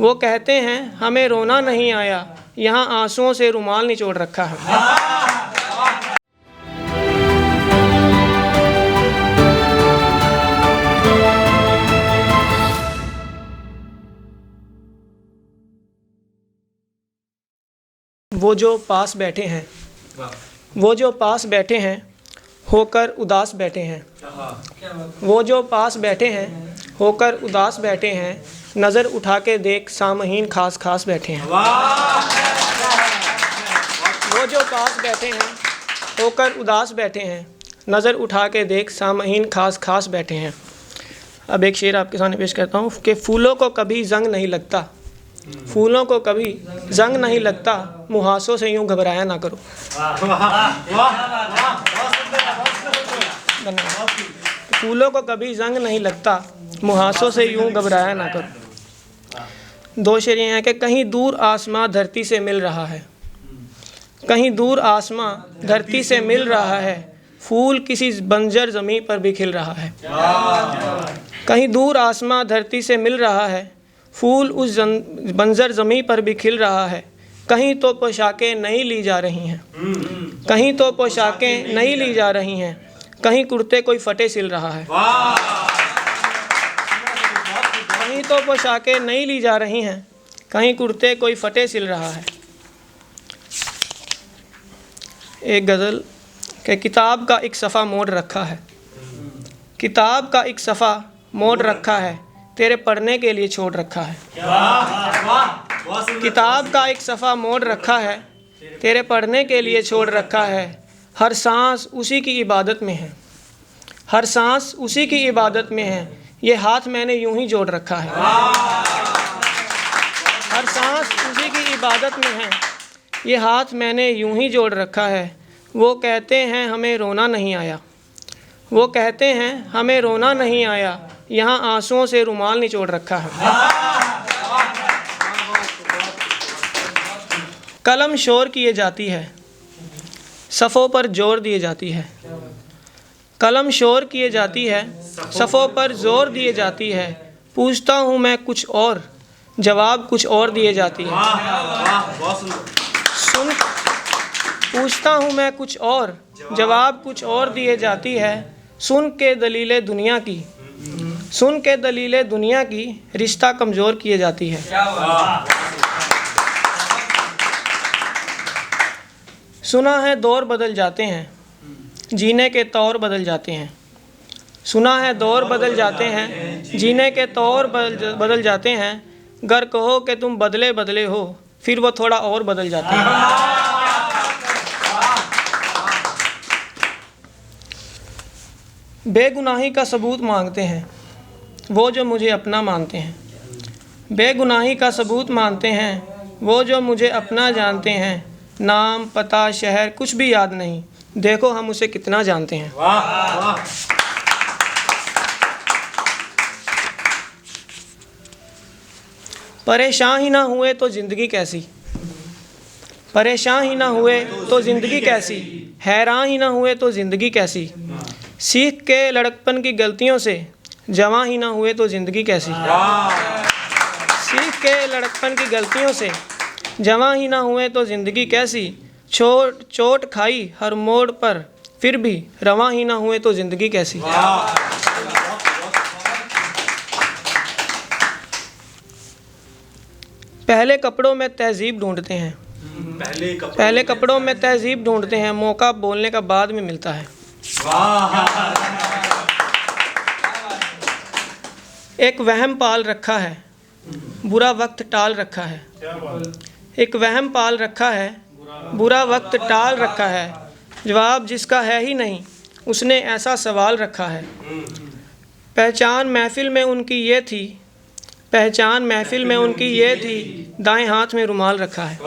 वो कहते हैं हमें रोना नहीं आया, यहाँ आंसुओं से रुमाल निचोड़ रखा है। वो जो पास बैठे हैं, वो जो पास बैठे हैं होकर उदास बैठे हैं, वो जो पास बैठे हैं होकर उदास बैठे हैं, नज़र उठा के देख सामहीन खास खास बैठे हैं। वो जो पास बैठे हैं होकर उदास बैठे हैं, नज़र उठा के देख सामहीन खास खास बैठे हैं। अब एक शेर आपके सामने पेश करता हूँ कि फूलों को कभी जंग नहीं लगता, फूलों को कभी जंग नहीं लगता, मुहासों से यूं घबराया ना करो। फूलों को कभी जंग नहीं लगता, मुहासों से यूं घबराया ना करो। दो शेर ये हैं कि कहीं दूर आसमां धरती से मिल रहा है, कहीं दूर आसमां धरती से मिल रहा है, फूल किसी बंजर ज़मीं पर भी खिल रहा है। कहीं दूर आसमां धरती से मिल रहा है, फूल उस बंजर ज़मीं पर भी खिल रहा है। कहीं तो पोशाकें नई ली जा रही हैं, कहीं तो पोशाकें नई ली जा रही हैं, कहीं कुर्ते कोई फटे सिल रहा है। कहीं तो पोशाकें नई ली जा रही हैं, कहीं कुर्ते कोई फटे सिल रहा है। एक गज़ल के किताब का एक सफ़ा मोड़ रखा है, किताब का एक सफ़ा मोड़ रखा है, तेरे पढ़ने के लिए छोड़ रखा है। किताब का एक सफ़ा मोड़ रखा है, तेरे पढ़ने के लिए छोड़ रखा है। हर सांस उसी की इबादत में है, हर सांस उसी की इबादत में है, ये हाथ मैंने यूं ही जोड़ रखा है। हर सांस उसी की इबादत में है, ये हाथ मैंने यूं ही जोड़ रखा है। वो कहते हैं हमें रोना नहीं आया, वो कहते हैं हमें रोना नहीं आया, यहाँ आंसुओं से रुमाल निचोड़ रखा है। कलम शोर किए जाती है, सफ़ों पर जोर दिए जाती है। कलम शोर किए जाती है, सफ़ों पर जोर दिए जाती है। पूछता हूँ मैं कुछ और, जवाब कुछ और दिए जाती है। सुन पूछता हूँ मैं कुछ और, जवाब कुछ और दिए जाती है। सुन के दलीलें दुनिया की, सुन के दलीलें दुनिया की, रिश्ता कमज़ोर किए जाती है। सुना है दौर बदल जाते हैं, जीने के तौर बदल जाते हैं। सुना है दौर बदल जाते हैं, जीने के तौर बदल जाते हैं। गर कहो कि तुम बदले बदले हो, फिर वो थोड़ा और बदल जाते हैं। बेगुनाही का सबूत मांगते हैं वो जो मुझे अपना मानते हैं, बेगुनाही का सबूत मानते हैं वो जो मुझे अपना जानते हैं। नाम पता शहर कुछ भी याद नहीं, देखो हम उसे कितना जानते हैं। वाह वाह। परेशान ही ना हुए तो ज़िंदगी कैसी, परेशान ही ना हुए तो ज़िंदगी कैसी, हैरान ही ना हुए तो ज़िंदगी कैसी। सीख के लड़कपन की गलतियों से जवां ही ना हुए तो ज़िंदगी कैसी। सीख के लड़कपन की गलतियों से जवां ही ना हुए तो ज़िंदगी कैसी। चोट खाई हर मोड़ पर, फिर भी रवां ही ना हुए तो ज़िंदगी कैसी। पहले कपड़ों में तहज़ीब ढूंढते हैं, पहले कपड़ों में तहज़ीब ढूंढते हैं, मौका बोलने का बाद में मिलता है। एक वहम पाल रखा है, बुरा वक्त टाल रखा है। एक वहम पाल रखा है, बुरा वक्त टाल रखा है। जवाब जिसका है ही नहीं, उसने ऐसा सवाल रखा है। पहचान महफिल में उनकी ये थी, पहचान महफिल में उनकी ये थी, दाएं हाथ में रुमाल रखा है।